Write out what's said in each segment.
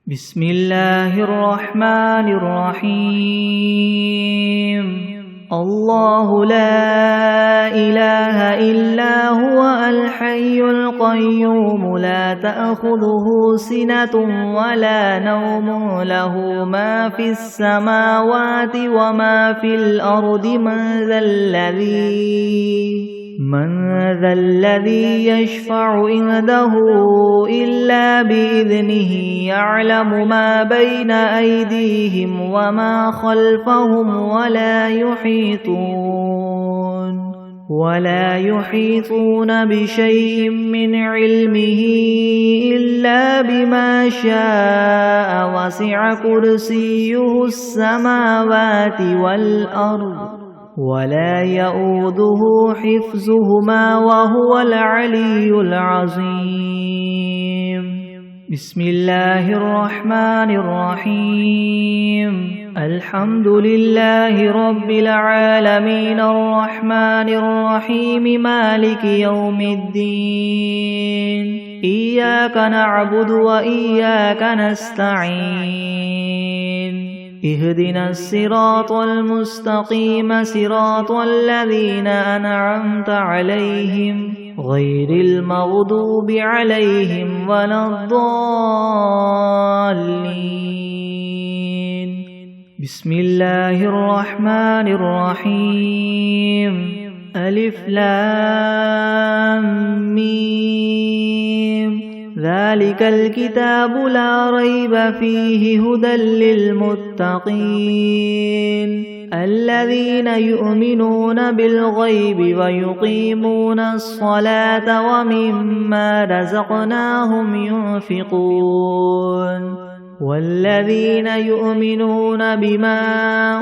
بسم الله الرحمن الرحيم الله لا إله إلا هو الحي القيوم لا تأخذه سنة ولا نوم له ما في السماوات وما في الأرض من ذا الذي يشفع عنده إلا بإذنه يعلم ما بين أيديهم وما خلفهم ولا يحيطون بشيء من علمه إلا بما شاء وسع كرسيه السماوات والأرض ولا يؤوده حفظهما وهو العلي العظيم بسم الله الرحمن الرحيم الحمد لله رب العالمين الرحمن الرحيم مالك يوم الدين إياك نعبد وإياك نستعين اهدنا الصراط المستقيم صراط الذين أنعمت عليهم غير المغضوب عليهم ولا الضالين بسم الله الرحمن الرحيم ألف لام ميم ذلك الكتاب لا ريب فيه هدى للمتقين الذين يؤمنون بالغيب ويقيمون الصلاة ومما رزقناهم ينفقون والذين يؤمنون بما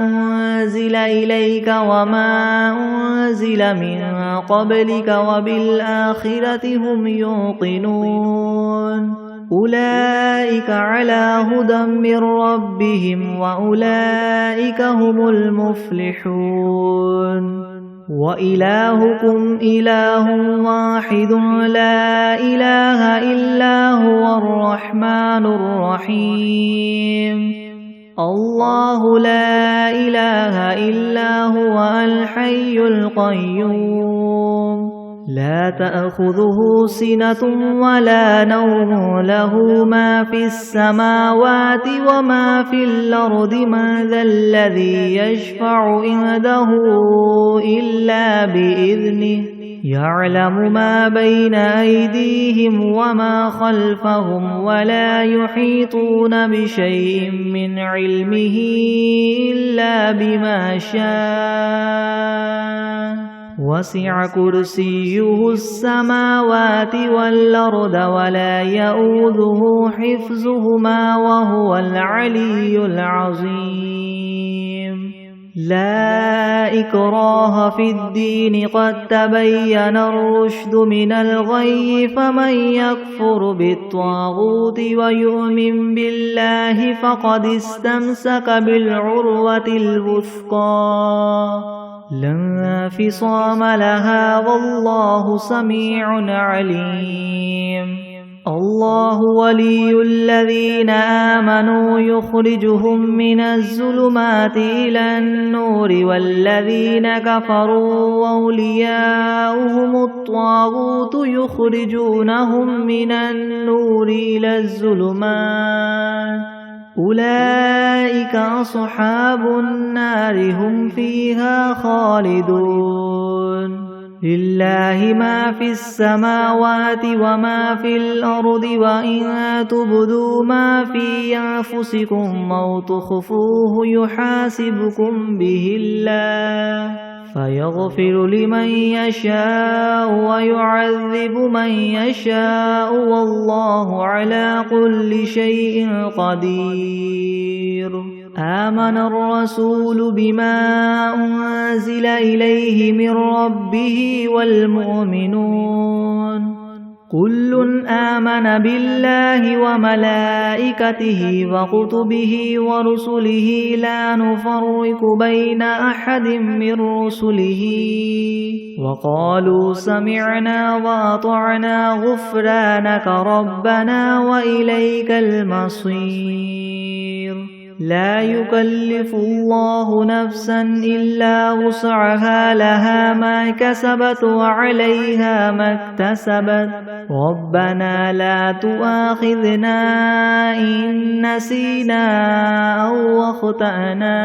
أنزل إليك وما أنزل من قبلك وبالآخرة هم يوقنون أولئك على هدى من ربهم وأولئك هم المفلحون وإلهكم إله واحد لا إله إلا هو الرحمن الرحيم الله لا إله إلا هو الحي القيوم لا تأخذه سنة ولا نوم له ما في السماوات وما في الأرض من ذا الذي يشفع عنده إلا بإذنه يعلم ما بين أيديهم وما خلفهم ولا يحيطون بشيء من علمه إلا بما شاء وسع كرسيه السماوات والأرض ولا يؤوده حفظهما وهو العلي العظيم لا إكراه في الدين قد تبين الرشد من الغي فمن يكفر بالطاغوت ويؤمن بالله فقد استمسك بالعروة الوثقى لا انفصام لها والله سميع عليم الله ولي الذين آمنوا يخرجهم من الظلمات إلى النور والذين كفروا أولياؤهم الطاغوت يخرجونهم من النور إلى الظلمات أولئك أصحاب النار هم فيها خالدون لله ما في السماوات وما في الأرض وإن تبدوا ما في أنفسكم أو تخفوه يحاسبكم به الله فيغفر لمن يشاء ويعذب من يشاء والله على كل شيء قدير آمن الرسول بما أنزل إليه من ربه والمؤمنون كل آمن بالله وملائكته وكتبه ورسله لا نفرق بين أحد من رسله وقالوا سمعنا وأطعنا غفرانك ربنا وإليك المصير لا يكلف الله نفسا إلا وسعها لها ما كسبت وعليها ما اكتسبت ربنا لا تؤاخذنا إن نسينا أو أخطأنا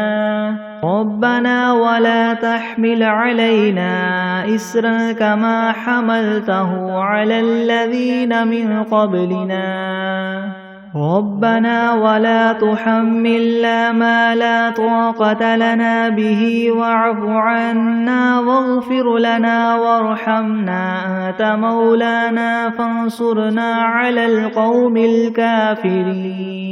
ربنا ولا تحمل علينا إسرا كما حملته على الذين من قبلنا ربنا ولا تحملنا ما لا طاقة لنا به واعف عنا واغفر لنا وارحمنا أنت مولانا فانصرنا على القوم الكافرين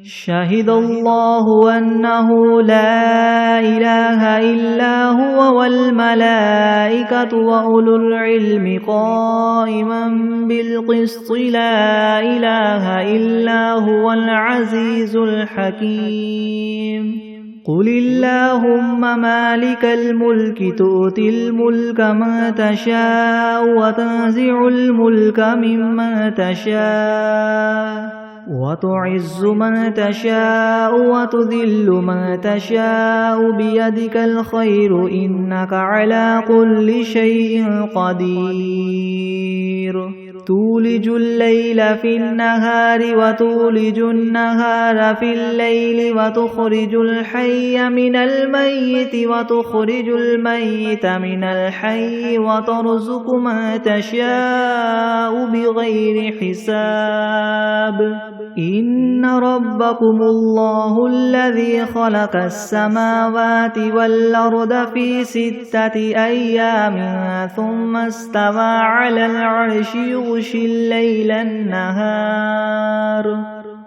شهد الله أنه لا إله إلا هو والملائكة وأولو العلم قائما بالقسط لا إله إلا هو العزيز الحكيم قل اللهم مالك الملك تؤتي الملك من تشاء وتنزع الملك ممن تشاء وتعز من تشاء وتذل من تشاء بيدك الخير إنك على كل شيء قدير تولج الليل في النهار وتولج النهار في الليل وتخرج الحي من الميت وتخرج الميت من الحي وترزق من تشاء بغير حساب إن ربكم الله الذي خلق السماوات والأرض في 6 أيام ثم استوى على العرش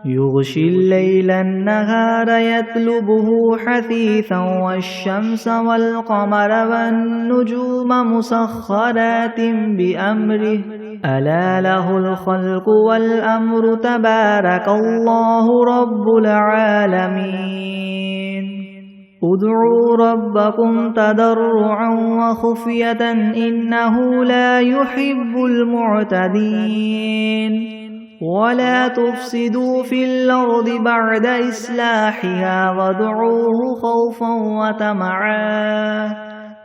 يغشي الليل النهار يطلبه حثيثا والشمس والقمر والنجوم مسخرات بأمره ألا له الخلق والأمر تبارك الله رب العالمين ادعوا ربكم تضرعا وخفية إنه لا يحب المعتدين ولا تفسدوا في الأرض بعد إصلاحها وادعوه خوفا وطمعا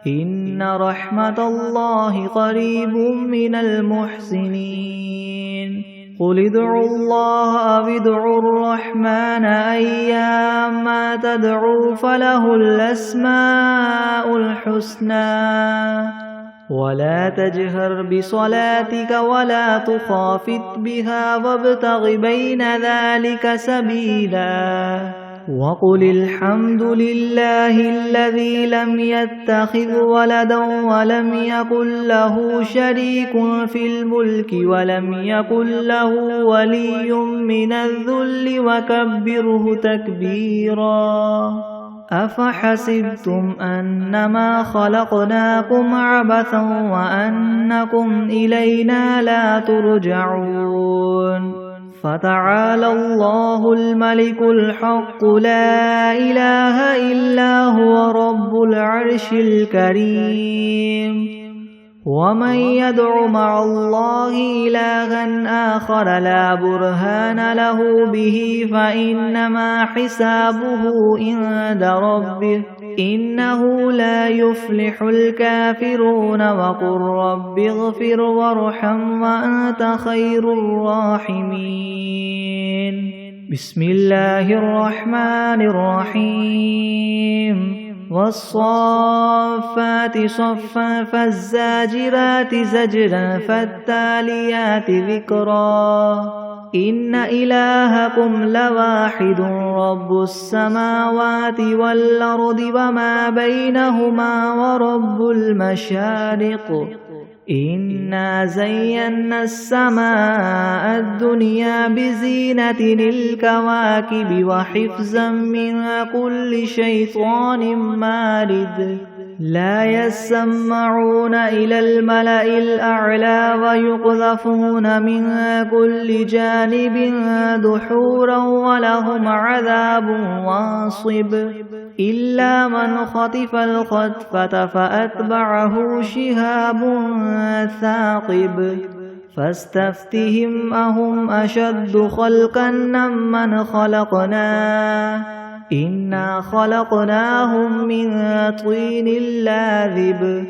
إن رحمة الله قريب من المحسنين قل ادعوا الله أو ادعوا الرحمن أيما تدعوا فله الأسماء الحسنى ولا تجهر بصلاتك ولا تخافت بها وابتغ بين ذلك سبيلا وقل الحمد لله الذي لم يتخذ ولدا ولم يكن له شريك في الملك ولم يكن له ولي من الذل وكبره تكبيرا أفحسبتم أنما خلقناكم عبثا وأنكم إلينا لا ترجعون فتعالى الله الملك الحق لا إله إلا هو رب العرش الكريم ومن يدع مع الله إلها آخر لا برهان له به فإنما حسابه عند ربه إنه لا يفلح الكافرون وقل رب اغفر وارحم وأنت خير الراحمين بسم الله الرحمن الرحيم والصافات صفا فالزاجرات زجرا فالتاليات ذكرا إن إلهكم لواحد رب السماوات والأرض وما بينهما ورب المشارق إنا زينا السماء الدنيا بزينة الكواكب وحفظا من كل شيطان مارد لا يسمعون إلى الملأ الأعلى ويقذفون من كل جانب دحورا ولهم عذاب واصب إلا من خطف الخطفة فأتبعه شهاب ثاقب فاستفتهم أهم أشد خلقا ممن خلقنا إنا خلقناهم من طين لاذب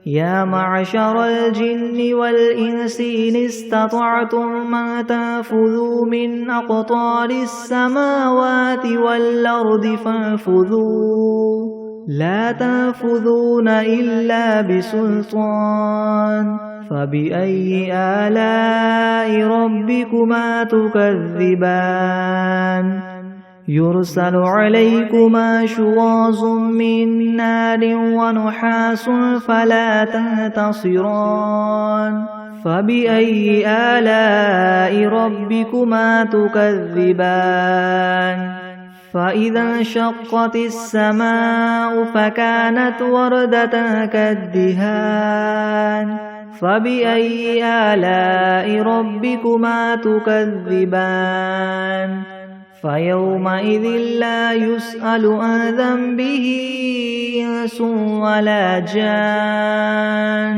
يا معشر الجن والإنس إن استطعتم أن تنفذوا من أقطار السماوات والأرض فانفذوا لا تنفذون إلا بسلطان فبأي آلاء ربكما تكذبان يرسل عليكما شواظ من نار ونحاس فلا تنتصران فبأي آلاء ربكما تكذبان فإذا انشقت السماء فكانت وردة كالدهان فبأي آلاء ربكما تكذبان فيومئذ لا يسأل عن ذنبه إنس ولا جان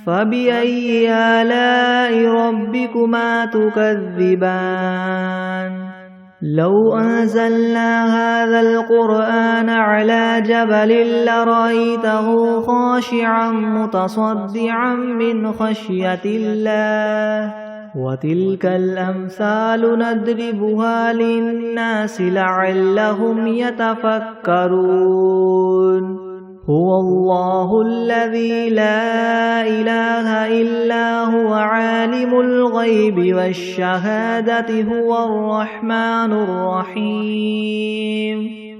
فبأي آلاء ربكما تكذبان لو أنزلنا هذا القرآن على جبل لرأيته خاشعا متصدعا من خشية الله وتلك الأمثال نضربها للناس لعلهم يتفكرون هو الله الذي لا إله إلا هو عالم الغيب والشهادة هو الرحمن الرحيم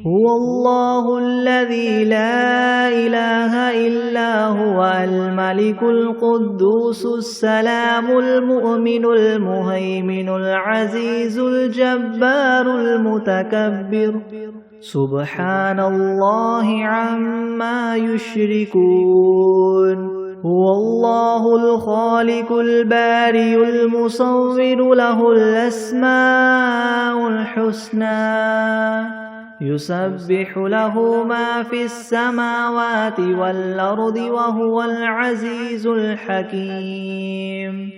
هو الله الذي لا إله إلا هو الملك القدوس السلام المؤمن المهيمن العزيز الجبار المتكبر سبحان الله عما يشركون هو الله الخالق البارئ المصور له الأسماء الحسنى يسبح له ما في السماوات والأرض وهو العزيز الحكيم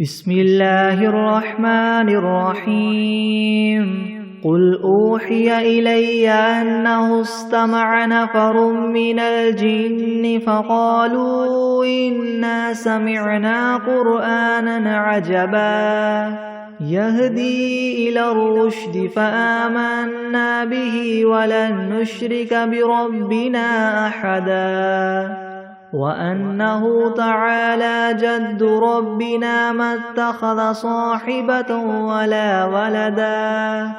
بسم الله الرحمن الرحيم قل أوحي إلي أنه استمع نفر من الجن فقالوا إنا سمعنا قرآنا عجبا يهدي إلى الرشد فآمنا به ولن نشرك بربنا أحدا وأنه تعالى جد ربنا ما اتخذ صاحبة ولا ولدا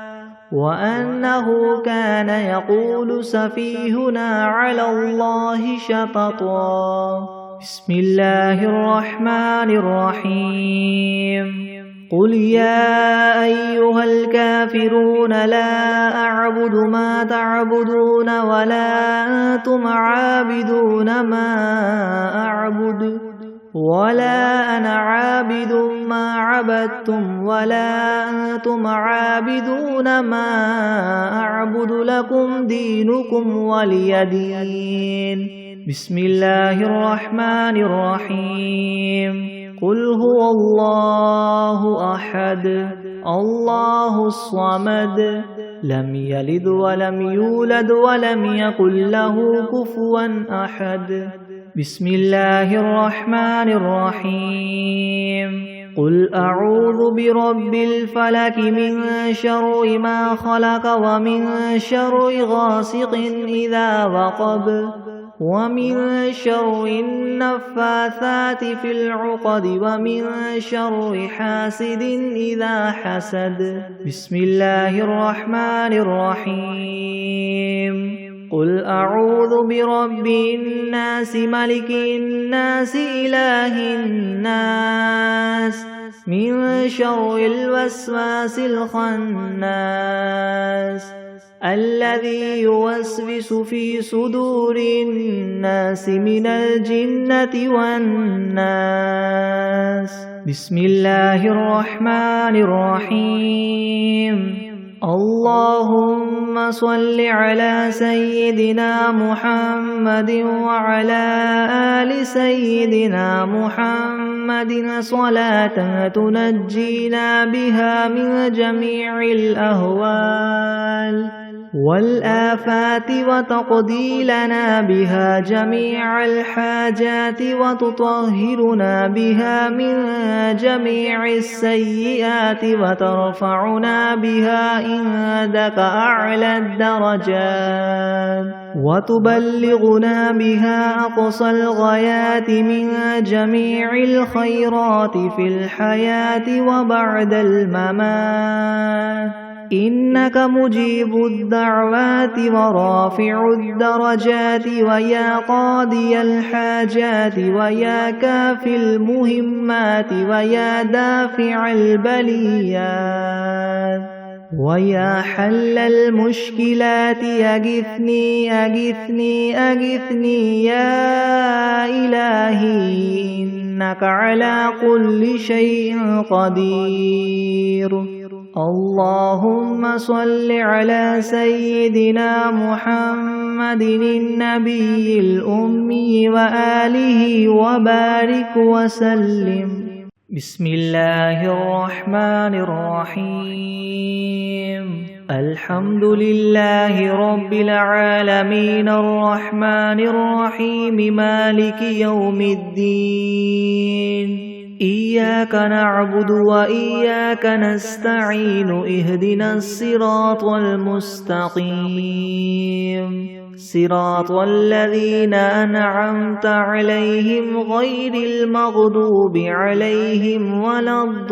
وأنه كان يقول سفيهنا على الله شططا بسم الله الرحمن الرحيم قل يا أيها الكافرون لا أعبد ما تعبدون ولا أنتم عابدون ما أعبد ولا أنا عابد ما عبدتم ولا أنتم عابدون ما أعبد لكم دينكم ولي دين بسم الله الرحمن الرحيم قل هو الله أحد الله الصمد لم يلد ولم يولد ولم يكن له كفوا أحد بسم الله الرحمن الرحيم قل أعوذ برب الفلك من شر ما خلق ومن شر غاسق إذا وقب ومن شر النفاثات في العقد ومن شر حاسد إذا حسد بسم الله الرحمن الرحيم قل أعوذ برب الناس ملك الناس إله الناس من شر الوسواس الخناس الذي يوسوس في صدور الناس من الجنة والناس. بسم الله الرحمن الرحيم. اللهم صل على سيدنا محمد وعلى آل سيدنا محمد صلاة تنجينا بها من جميع الأهوال والآفات وتقضي لنا بها جميع الحاجات وتطهرنا بها من جميع السيئات وترفعنا بها عندك أعلى الدرجات وتبلغنا بها أقصى الغايات من جميع الخيرات في الحياة وبعد الممات. إنك مجيب الدعوات ورافع الدرجات ويا قاضي الحاجات ويا كافي المهمات ويا دافع البليات ويا حل المشكلات أغثني أغثني أغثني يا إلهي إنك على كل شيء قدير. اللهم صل على سيدنا محمد النبي الأمي وآله وبارك وسلم. بسم الله الرحمن الرحيم. الحمد لله رب العالمين الرحمن الرحيم مالك يوم الدين. إياك نعبد وإياك نستعين اهدنا الصراط المستقيم صراط الذين أنعمت عليهم غير المغضوب عليهم ولا الضالين.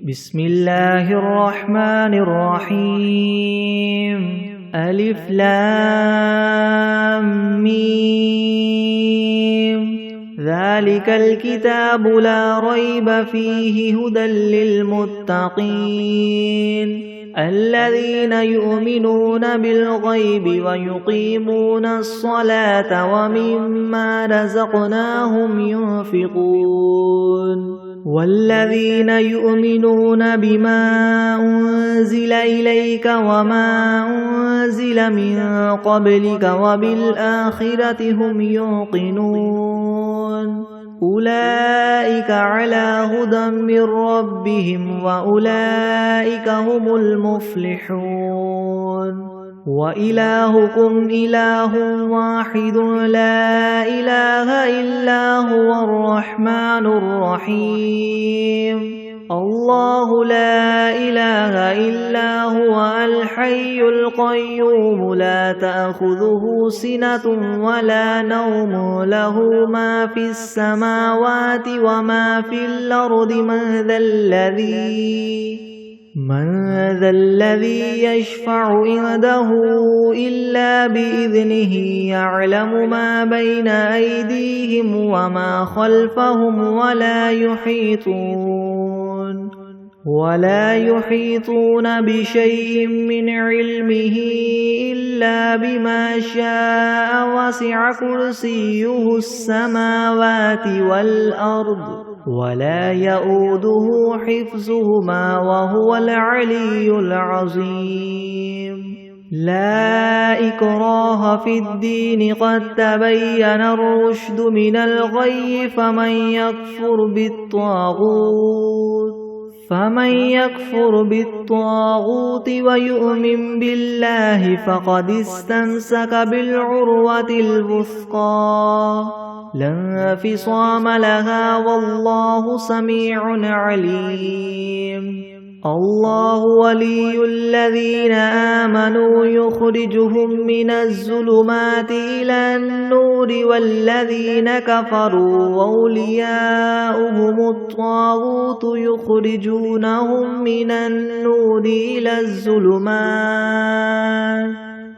بسم الله الرحمن الرحيم. ألف لام ميم. ذلك الكتاب لا ريب فيه هدى للمتقين الذين يؤمنون بالغيب ويقيمون الصلاة ومما رزقناهم ينفقون والذين يؤمنون بما أنزل إليك وما أنزل من قبلك وبالآخرة هم يوقنون أولئك على هدى من ربهم وأولئك هم المفلحون. وإلهكم إله واحد لا إله إلا هو الرحمن الرحيم. الله لا إله إلا هو الحي القيوم لا تأخذه سنة ولا نوم له ما في السماوات وما في الأرض من ذا الذي يشفع عنده إلا بإذنه يعلم ما بين أيديهم وما خلفهم ولا يحيطون بشيء من علمه إلا بما شاء وسع كرسيه السماوات والأرض ولا يؤوده حفظهما وهو العلي العظيم. لا إكراه في الدين قد تبين الرشد من الغي فمن يكفر بالطاغوت ويؤمن بالله فقد استمسك بالعروة الوثقى لا انفصام لها والله سميع عليم. الله ولي الذين آمنوا يخرجهم من الظلمات إلى النور والذين كفروا أولياؤهم الطاغوت يخرجونهم من النور إلى الظلمات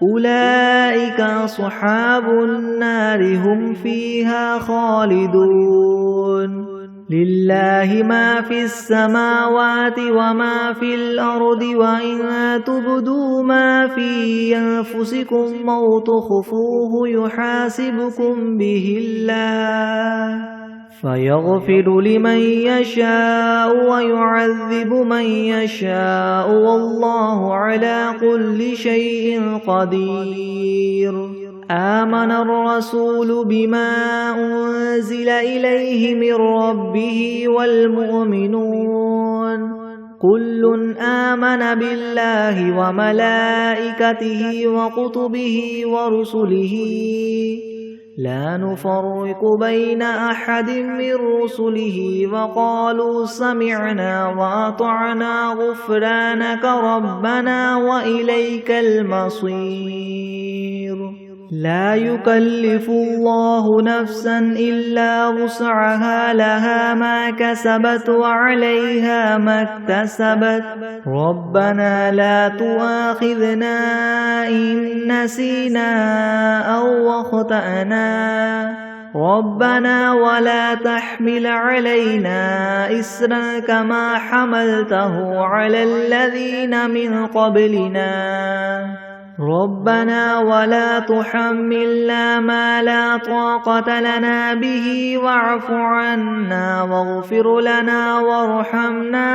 أولئك أصحاب النار هم فيها خالدون لله ما في السماوات وما في الأرض وإن تبدوا ما في أنفسكم أو تخفوه يحاسبكم به الله فيغفر لمن يشاء ويعذب من يشاء والله على كل شيء قدير آمن الرسول بما أنزل إليه من ربه والمؤمنون كل آمن بالله وملائكته وكتبه ورسله لا نفرق بين أحد من رسله وقالوا سمعنا وأطعنا غفرانك ربنا وإليك المصير لا يكلف الله نفسا إلا وسعها لها ما كسبت وعليها ما اكتسبت ربنا لا تؤاخذنا إن نسينا أو أخطأنا ربنا ولا تحمل علينا إسرا كما حملته على الذين من قبلنا ربنا ولا تحملنا ما لا طاقة لنا به واعف عنا واغفر لنا وارحمنا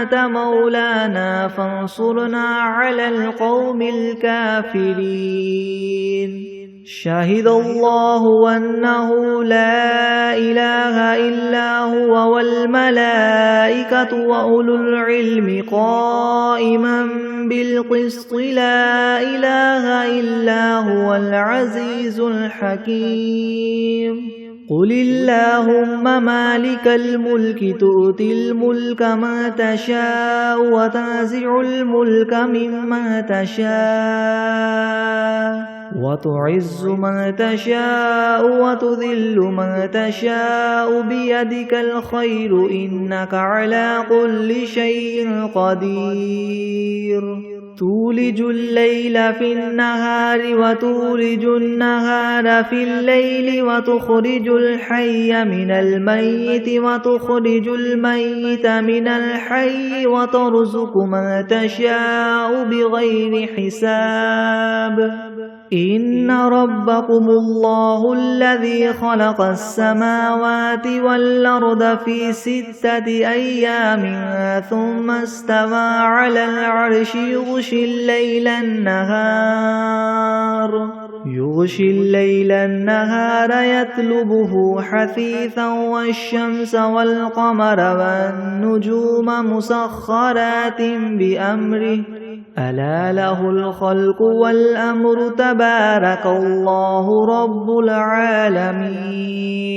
أنت مولانا فانصرنا على القوم الكافرين شهد الله أنه لا إله إلا هو والملائكة وأولو العلم قائما بالقسط لا إله إلا هو العزيز الحكيم قل اللهم مالك الملك تؤتي الملك من تشاء وتنزع الملك ممن تشاء وتعز من تشاء وتذل من تشاء بيدك الخير إنك على كل شيء قدير تولج الليل في النهار وتولج النهار في الليل وتخرج الحي من الميت وتخرج الميت من الحي وترزق من تشاء بغير حساب إن ربكم الله الذي خلق السماوات والأرض في 6 أيام ثم استوى على العرش يغشي الليل النهار يطلبه حثيثا والشمس والقمر والنجوم مسخرات بأمره ألا له الخلق والأمر تبارك الله رب العالمين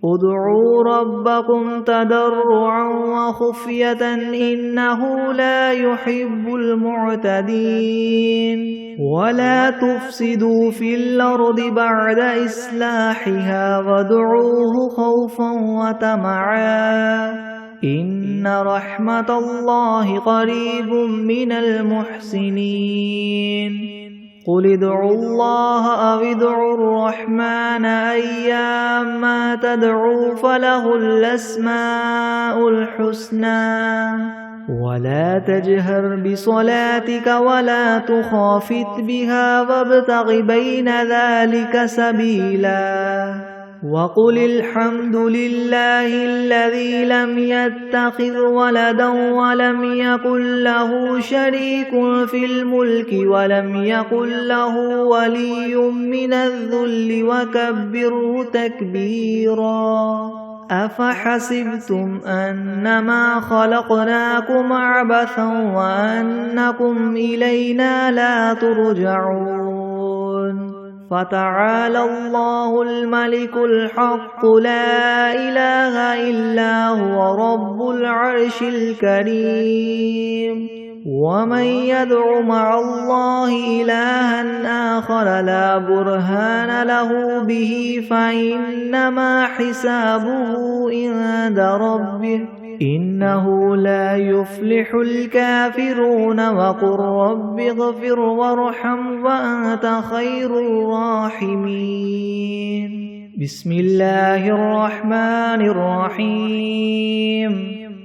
ادعوا ربكم تضرعا وخفية إنه لا يحب المعتدين ولا تفسدوا في الأرض بعد إصلاحها وادعوه خوفا وطمعا إن رحمة الله قريب من المحسنين قل ادعوا الله أو ادعوا الرحمن أيما تدعوا فله الأسماء الحسنى ولا تجهر بصلاتك ولا تخافت بها وابتغ بين ذلك سبيلا وقل الحمد لله الذي لم يتخذ ولدا ولم يكن له شريك في الملك ولم يكن له ولي من الذل وكبره تكبيرا أفحسبتم أنما خلقناكم عبثا وأنكم إلينا لا ترجعون فتعالى الله الملك الحق لا إله إلا هو رب العرش الكريم ومن يدع مع الله إلها آخر لا برهان له به فإنما حسابه عند ربه إنه لا يفلح الكافرون وقل رب اغفر وارحم وأنت خير الراحمين بسم الله الرحمن الرحيم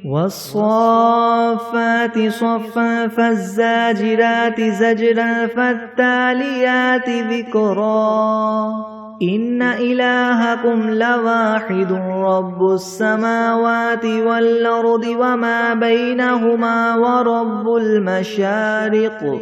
والصافات صفا فالزاجرات زجرا فالتاليات ذكرا إن إلهكم لواحد رب السماوات والأرض وما بينهما ورب المشارق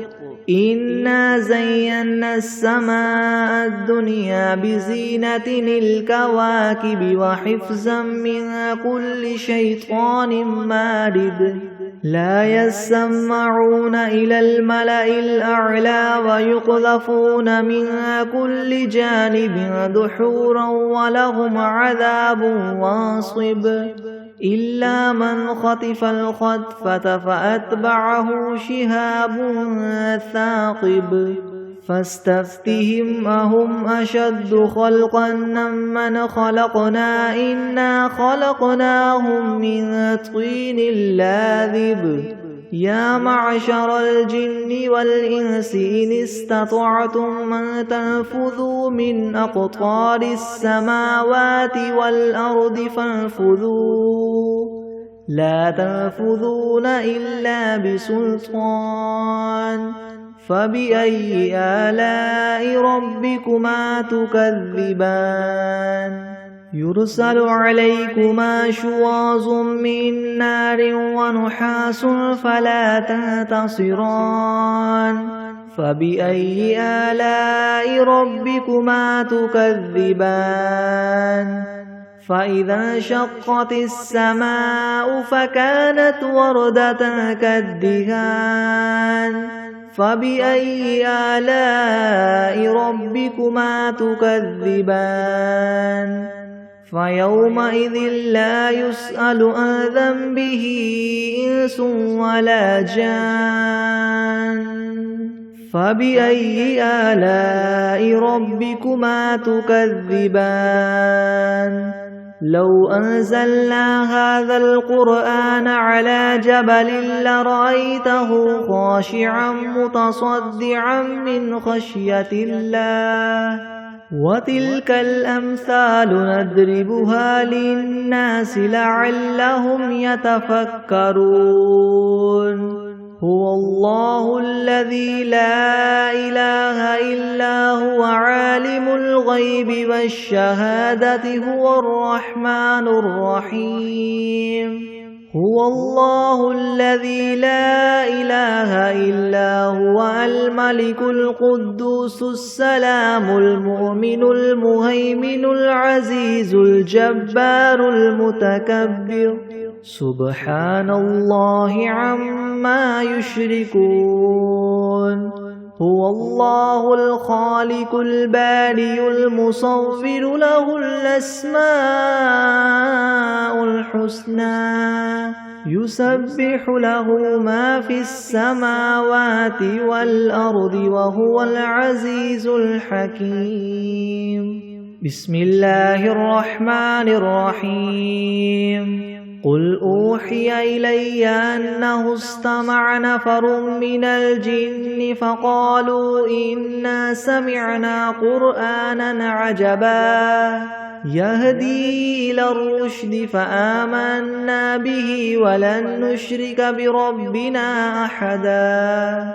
إنا زينا السماء الدنيا بزينة الكواكب وحفظا من كل شيطان مارد لا يسمعون إلى الملأ الأعلى ويقذفون من كل جانب دحورا ولهم عذاب واصب إلا من خطف الخطفة فأتبعه شهاب ثاقب فاستفتهم أهم أشد خلقا ممن خلقنا إنا خلقناهم من طين لاذب يا معشر الجن والإنس إن استطعتم أن تنفذوا من أقطار السماوات والأرض فانفذوا لا تنفذون إلا بسلطان فبأي آلاء ربكما تكذبان يرسل عليكما شواظ من نار ونحاس فلا تنتصران فبأي آلاء ربكما تكذبان فإذا انشقت السماء فكانت وردة كالدهان فبأي آلاء ربكما تكذبان فيومئذ لا يسأل عن ذنبه إنس ولا جان فبأي آلاء ربكما تكذبان لو أنزلنا هذا القرآن على جبل لرأيته خاشعا متصدعا من خشية الله وتلك الأمثال نضربها للناس لعلهم يتفكرون هو الله الذي لا إله إلا هو عالم الغيب والشهادة هو الرحمن الرحيم هو الله الذي لا إله إلا هو الملك القدوس السلام المؤمن المهيمن العزيز الجبار المتكبر سبحان الله عما يشركون هو الله الخالق البارئ المصور له الأسماء الحسنى يسبح له ما في السماوات والأرض وهو العزيز الحكيم بسم الله الرحمن الرحيم قل أوحي إلي أنه استمع نفر من الجن فقالوا إنا سمعنا قرآنا عجبا يهدي إلى الرشد فآمنا به ولن نشرك بربنا أحدا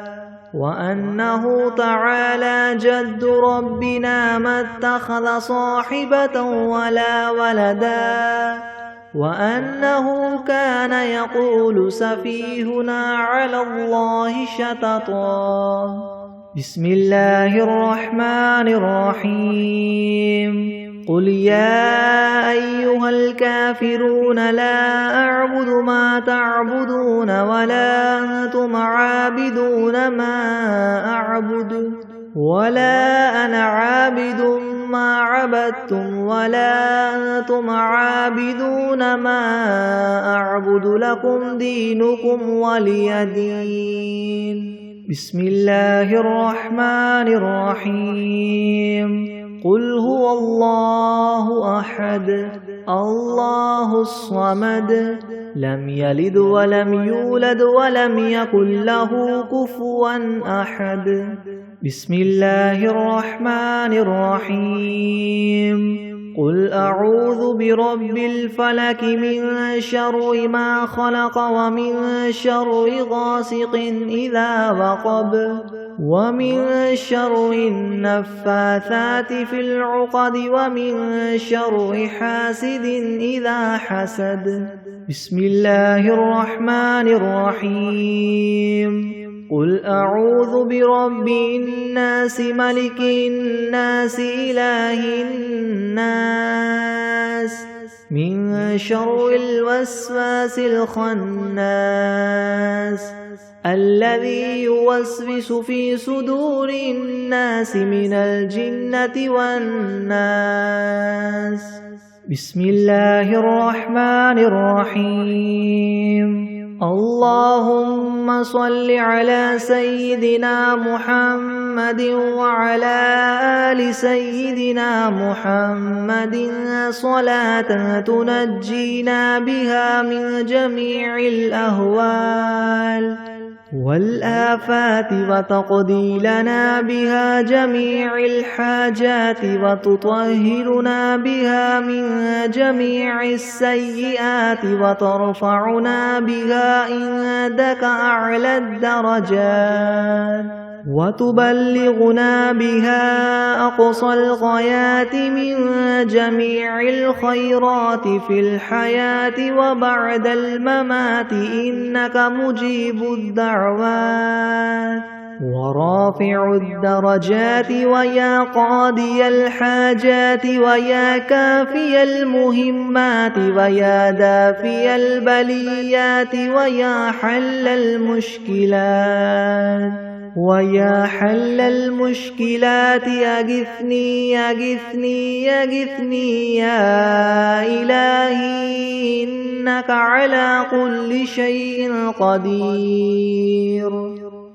وأنه تعالى جد ربنا ما اتخذ صاحبة ولا ولدا وأنه كان يقول سفيهنا على الله شططا بسم الله الرحمن الرحيم قل يا أيها الكافرون لا أعبد ما تعبدون ولا أنتم عابدون ما أعبد ولا أنا عابد ما عبدتم ولا أنتم عابدون ما أعبد لكم دينكم ولي دين بسم الله الرحمن الرحيم قل هو الله أحد الله الصمد لم يلد ولم يولد ولم يكن له كفوا أحد. بسم الله الرحمن الرحيم. قل أعوذ برب الفلك من شر ما خلق ومن شر غاسق إذا وقب ومن شر النفاثات في العقد ومن شر حاسد إذا حسد. بسم الله الرحمن الرحيم. قل أعوذ برب الناس ملك الناس إله الناس من شر الوسواس الخناس الذي يوسوس في صدور الناس من الجنة والناس. بسم الله الرحمن الرحيم. اللهم صل على سيدنا محمد وعلى آل سيدنا محمد صلاة تنجينا بها من جميع الأهوال والآفات وتقضي لنا بها جميع الحاجات وتطهرنا بها من جميع السيئات وترفعنا بها عندك أعلى الدرجات وتبلغنا بها أقصى الغايات من جميع الخيرات في الحياة وبعد الممات إنك مجيب الدعوات ورافع الدرجات ويا قاضي الحاجات ويا كافي المهمات ويا دافي البليات ويا حل المشكلات ويا حل المشكلات أغثني أغثني أغثني يا إلهي إنك على كل شيء قدير.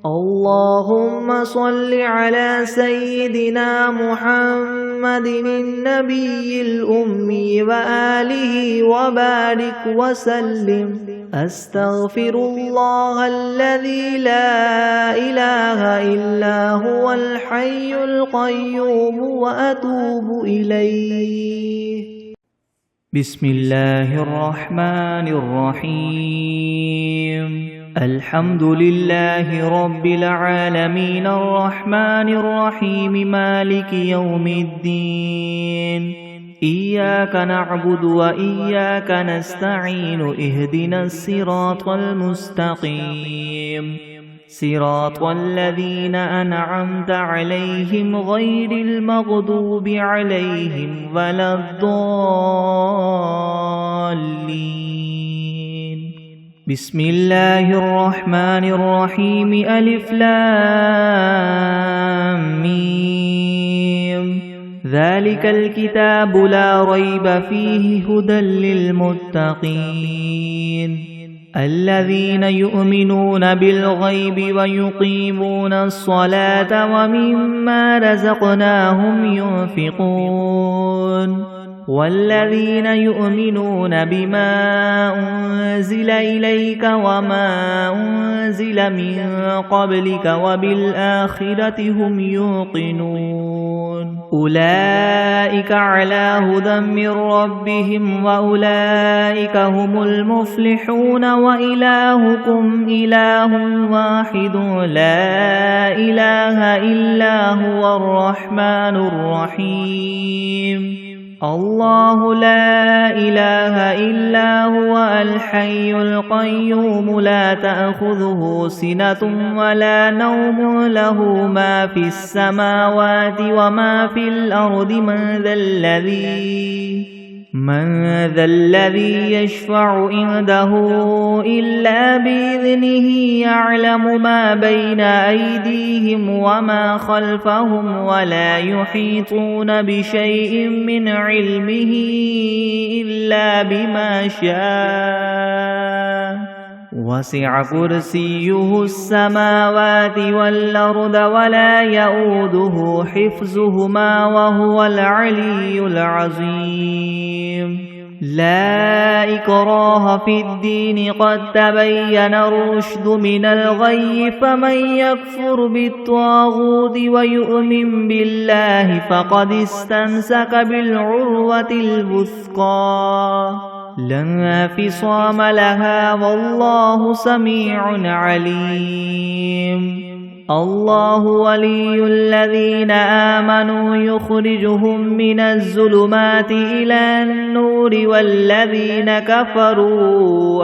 اللهم صل على سيدنا محمد النبي الأمي وآله وبارك وسلم. أستغفر الله الذي لا إله إلا هو الحي القيوم وأتوب إليه. بسم الله الرحمن الرحيم. الحمد لله رب العالمين الرحمن الرحيم مالك يوم الدين. إياك نعبد وإياك نستعين اهدنا الصراط المستقيم صراط الذين أنعمت عليهم غير المغضوب عليهم ولا الضالين. بسم الله الرحمن الرحيم. ألف لام ميم. ذلك الكتاب لا ريب فيه هدى للمتقين الذين يؤمنون بالغيب ويقيمون الصلاة ومما رزقناهم ينفقون والذين يؤمنون بما أنزل إليك وما أنزل من قبلك وبالآخرة هم يوقنون أولئك على هدى من ربهم وأولئك هم المفلحون. وإلهكم إله واحد لا إله إلا هو الرحمن الرحيم. الله لا إله إلا هو الحي القيوم لا تأخذه سنة ولا نوم له ما في السماوات وما في الأرض من ذا الذي يشفع عنده إلا بإذنه يعلم ما بين أيديهم وما خلفهم ولا يحيطون بشيء من علمه إلا بما شاء وسع كرسيه السماوات والأرض ولا يؤوده حفظهما وهو العلي العظيم. لا إكراه في الدين قد تبين الرشد من الغي فمن يكفر بالطاغوت ويؤمن بالله فقد استمسك بالعروة الوثقى لا انفصام لها والله سميع عليم الله ولي الذين آمنوا يخرجهم من الظلمات إلى النور والذين كفروا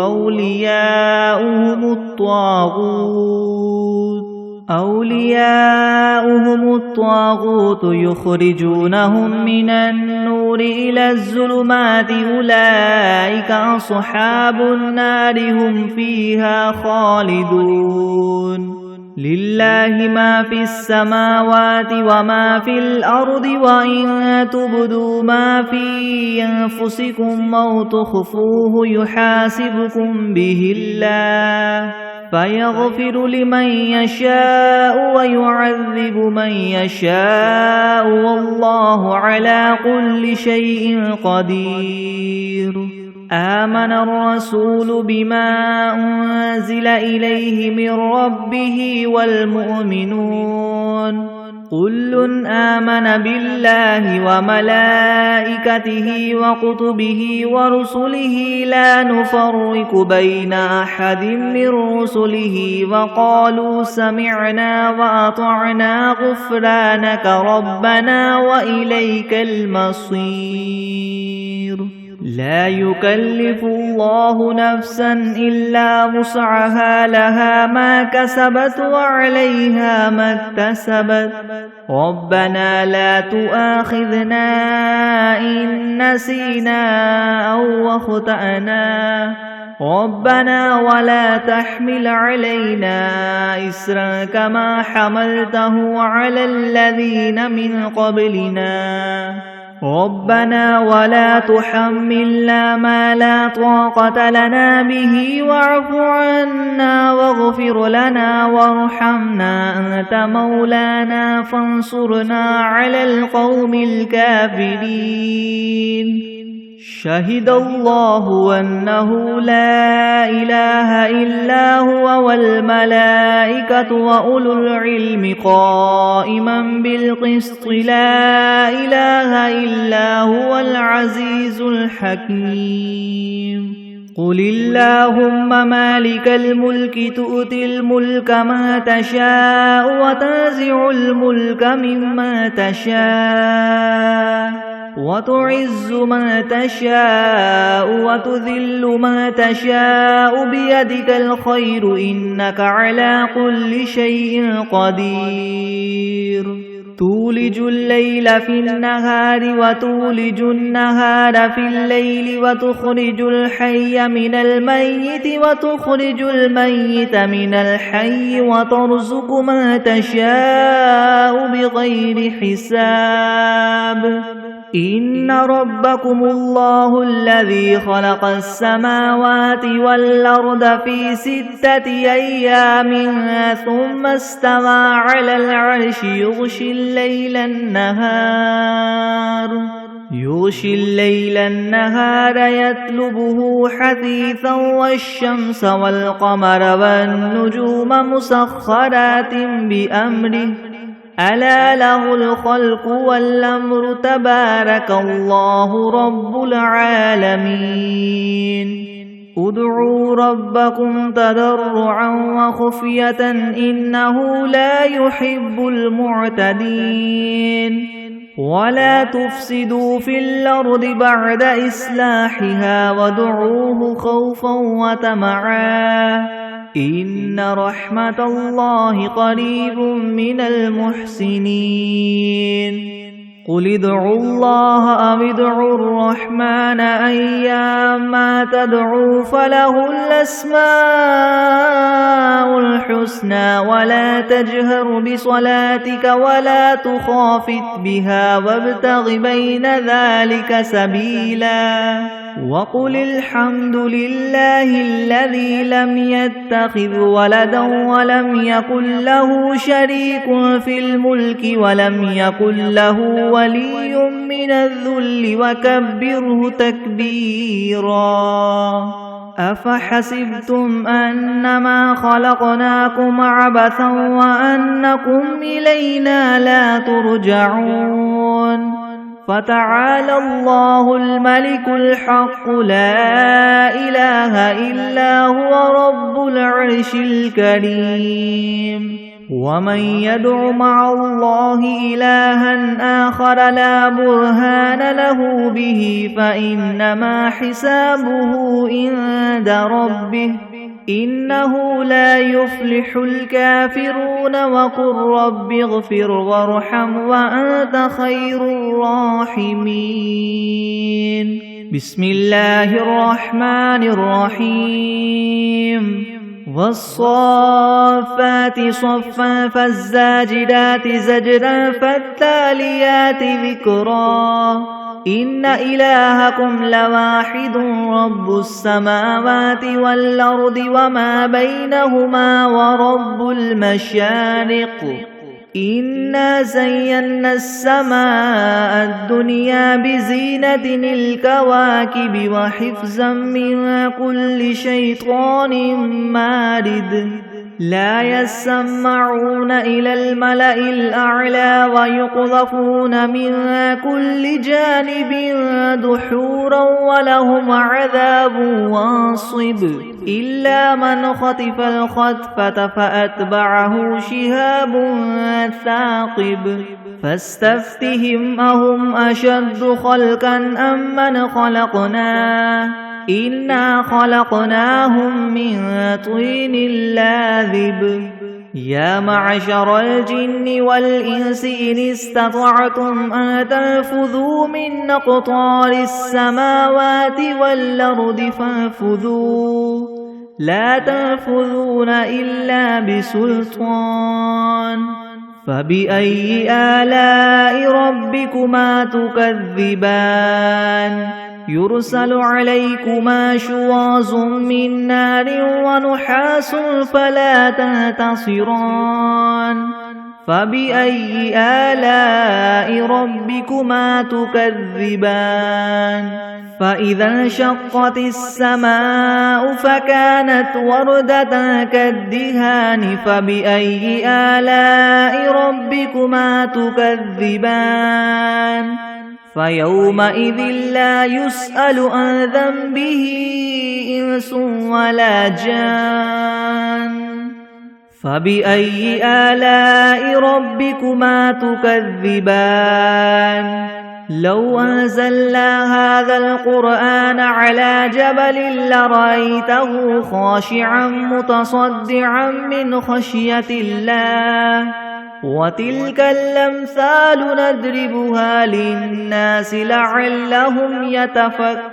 أولياؤهم الطاغوت يخرجونهم من النور إلى الظلمات أولئك أصحاب النار هم فيها خالدون لله ما في السماوات وما في الأرض وإن تبدوا ما في أنفسكم أو تخفوه يحاسبكم به الله فيغفر لمن يشاء ويعذب من يشاء والله على كل شيء قدير آمن الرسول بما أنزل إليه من ربه والمؤمنون كل آمن بالله وملائكته وكتبه ورسله لا نفرق بين أحد من رسله وقالوا سمعنا وأطعنا غفرانك ربنا وإليك المصير لا يكلف الله نفسا إلا وسعها لها ما كسبت وعليها ما اكتسبت ربنا لا تؤاخذنا إن نسينا أو أخطأنا ربنا ولا تحمل علينا إسرا كما حملته على الذين من قبلنا ربنا ولا تحملنا ما لا طاقة لنا به واعف عنا واغفر لنا وارحمنا أنت مولانا فانصرنا على القوم الكافرين شهد الله أنه لا إله إلا هو والملائكة وأولو العلم قائما بالقسط لا إله إلا هو العزيز الحكيم قل اللهم مالك الملك تؤتي الملك ما تشاء وتنزع الملك مما تشاء وتعز ما تشاء وتذل ما تشاء بيدك الخير إنك على كل شيء قدير تولج الليل في النهار وتولج النهار في الليل وتخرج الحي من الميت وتخرج الميت من الحي وترزق ما تشاء بغير حساب إن ربكم الله الذي خلق السماوات والأرض في 6 أيام ثم استوى على العرش يغشي الليل النهار يطلبه حثيثا والشمس والقمر والنجوم مسخرات بأمره ألا له الخلق والأمر تبارك الله رب العالمين ادعوا ربكم تضرعا وخفية إنه لا يحب المعتدين ولا تفسدوا في الأرض بعد إصلاحها وادعوه خوفا وطمعا إن رحمة الله قريب من المحسنين قل ادعوا الله أو ادعوا الرحمن أيما تدعوا فله الأسماء الحسنى ولا تجهر بصلاتك ولا تخافت بها وابتغ بين ذلك سبيلا وقل الحمد لله الذي لم يتخذ ولدا ولم يكن له شريك في الملك ولم يكن له ولي من الذل وكبره تكبيرا. أفحسبتم أنما خلقناكم عبثا وأنكم إلينا لا ترجعون. فتعالى الله الملك الحق لا إله إلا هو رب العرش الكريم. ومن يدع مع الله إلها آخر لا برهان له به فإنما حسابه عند ربه إنه لا يفلح الكافرون. وقل رب اغفر وارحم وأنت خير الراحمين. بسم الله الرحمن الرحيم. والصافات صفا فالزاجرات زجرا فالتاليات ذكرا. إن إلهكم لواحد رب السماوات والأرض وما بينهما ورب المشارق. إنا زينا السماء الدنيا بزينة الكواكب وحفظا من كل شيطان مارد. لا يسمعون إلى الملأ الأعلى ويقذفون من كل جانب دحورا ولهم عذاب واصب. إلا من خطف الخطفة فأتبعه شهاب ثاقب. فاستفتهم أهم أشد خلقا أم من خلقنا إنا خلقناهم من طين لاذب. يا معشر الجن والإنس إن استطعتم أن تنفذوا من أقطار السماوات والأرض فانفذوا لا تنفذون إلا بسلطان. فبأي آلاء ربكما تكذبان؟ يرسل عليكما شواظ من نار ونحاس فلا تنتصران. فبأي آلاء ربكما تكذبان؟ فإذا انشقت السماء فكانت وردة كالدهان. فبأي آلاء ربكما تكذبان؟ فيومئذ لا يسأل عن ذنبه إنس ولا جان. فبأي آلاء ربكما تكذبان؟ لو أنزلنا هذا القرآن على جبل لرأيته خاشعا متصدعا من خشية الله. وتلك الأمثال نضربها للناس لعلهم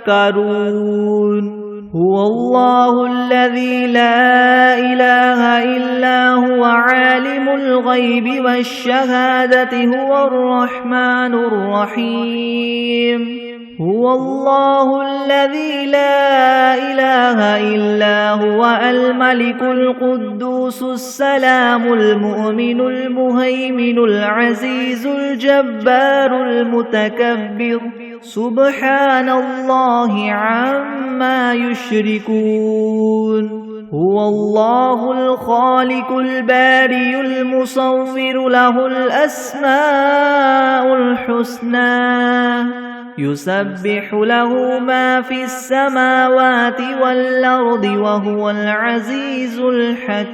يتفكرون. هو الله الذي لا إله إلا هو عالم الغيب والشهادة هو الرحمن الرحيم. هو الله الذي لا إله إلا هو الملك القدوس السلام المؤمن المهيمن العزيز الجبار المتكبر. سبحان الله عما يشركون. هو الله الخالق البارئ المصور له الأسماء الحسنى. يسبح له ما في السماوات والأرض وهو العزيز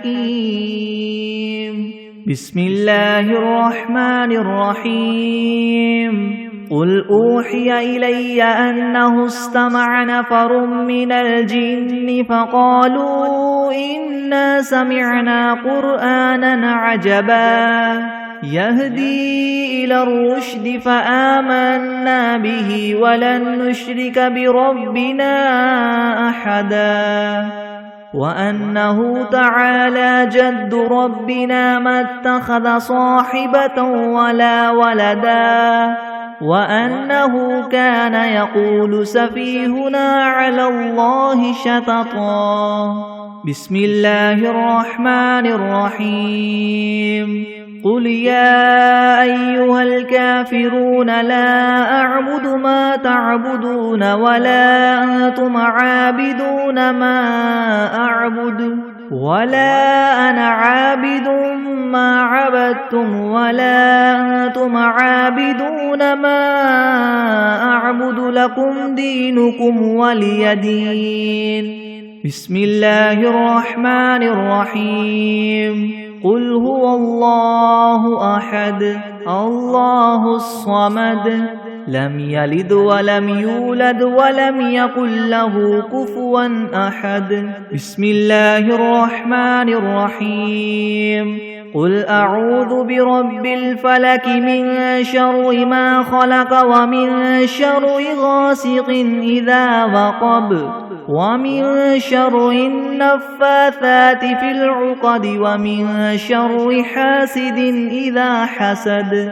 الحكيم. بسم الله الرحمن الرحيم. قل أوحي إلي أنه استمع نفر من الجن فقالوا إنا سمعنا قرآنا عجبا يهدي إلى الرشد فآمنا به ولن نشرك بربنا أحدا. وأنه تعالى جد ربنا ما اتخذ صاحبة ولا ولدا وأنه كان يقول سفيهنا على الله شططا. بسم الله الرحمن الرحيم. قل يا أيها الكافرون لا أعبد ما تعبدون ولا أنتم عابدون ما أعبد ولا أنا عابد ما عبدتم ولا أنتم عابدون ما أعبد لكم دينكم ولي دين. بسم الله الرحمن الرحيم. قل هو الله أحد الله الصمد لم يلد ولم يولد ولم يكن له كفوا أحد. بسم الله الرحمن الرحيم. قل أعوذ برب الفلك من شر ما خلق ومن شر غاسق إذا وقب ومن شر النفاثات في العقد ومن شر حاسد إذا حسد.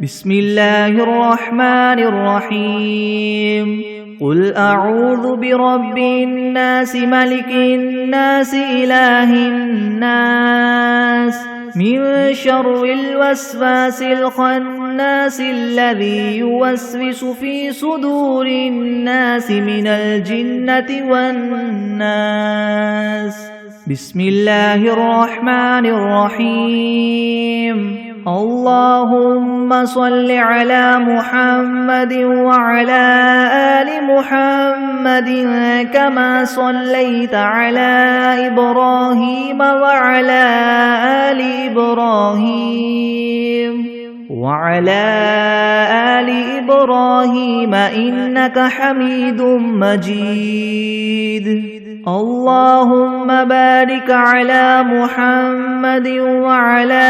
بسم الله الرحمن الرحيم. قل أعوذ برب الناس ملك الناس إله الناس من شر الوسواس الخناس الذي يوسوس في صدور الناس من الجنة والناس. بسم الله الرحمن الرحيم. اللهم صل على محمد وعلى آل محمد كما صليت على إبراهيم وعلى آل إبراهيم إنك حميد مجيد. اللهم بارك على محمد وعلى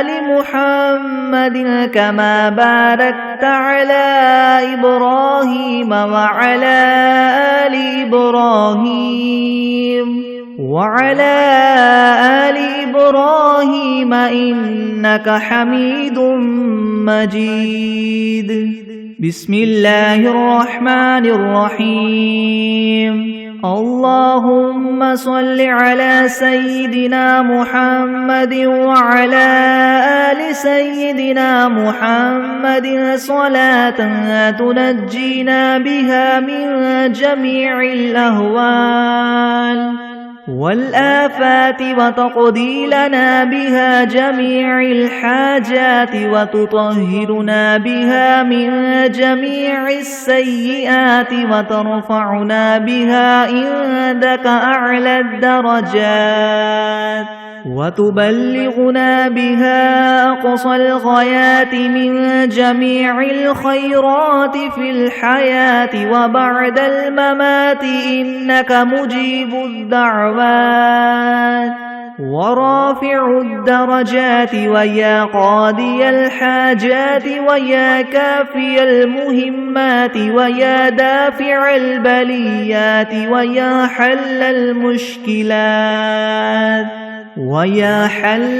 آل محمد كما باركت على إبراهيم وعلى آل إبراهيم إنك حميد مجيد. بسم الله الرحمن الرحيم. اللهم صل على سيدنا محمد وعلى آل سيدنا محمد صلاة تنجينا بها من جميع الأهوال والآفات وتقضي لنا بها جميع الحاجات وتطهرنا بها من جميع السيئات وترفعنا بها عندك أعلى الدرجات وتبلغنا بها أقصى الغايات من جميع الخيرات في الحياة وبعد الممات إنك مجيب الدعوات ورافع الدرجات ويا قاضي الحاجات ويا كافي المهمات ويا دافع البليات ويا حل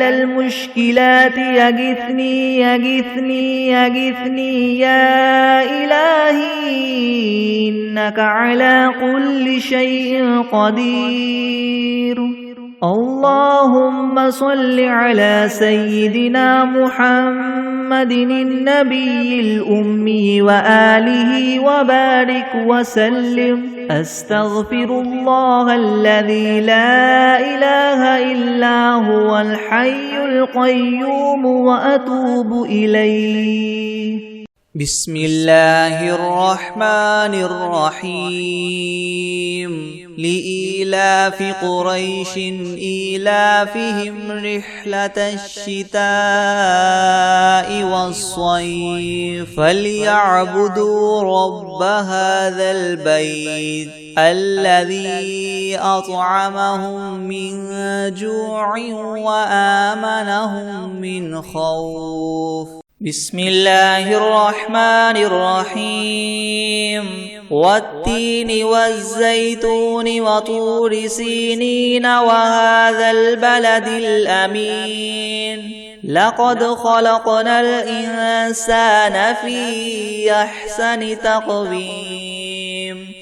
المشكلات يغثني يا إلهي إنك على كل شيء قدير. اللهم صل على سيدنا محمد النبي الأمي وآله وبارك وسلم. أستغفر الله الذي لا إله إلا هو الحي القيوم وأتوب إليه. بسم الله الرحمن الرحيم. لإيلاف قريش إيلافهم رحلة الشتاء والصيف فليعبدوا رب هذا البيت الذي أطعمهم من جوع وآمنهم من خوف. بسم الله الرحمن الرحيم والتين والزيتون وطور سينين وهذا البلد الأمين لقد خلقنا الإنسان في أحسن تقويم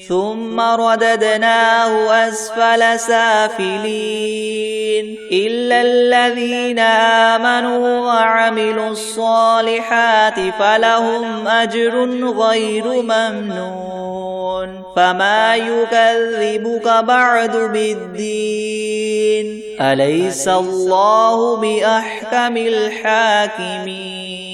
ثم رددناه أسفل سافلين إلا الذين آمنوا وعملوا الصالحات فلهم أجر غير ممنون فما يكذبك بعد بالدين أليس الله بأحكم الحاكمين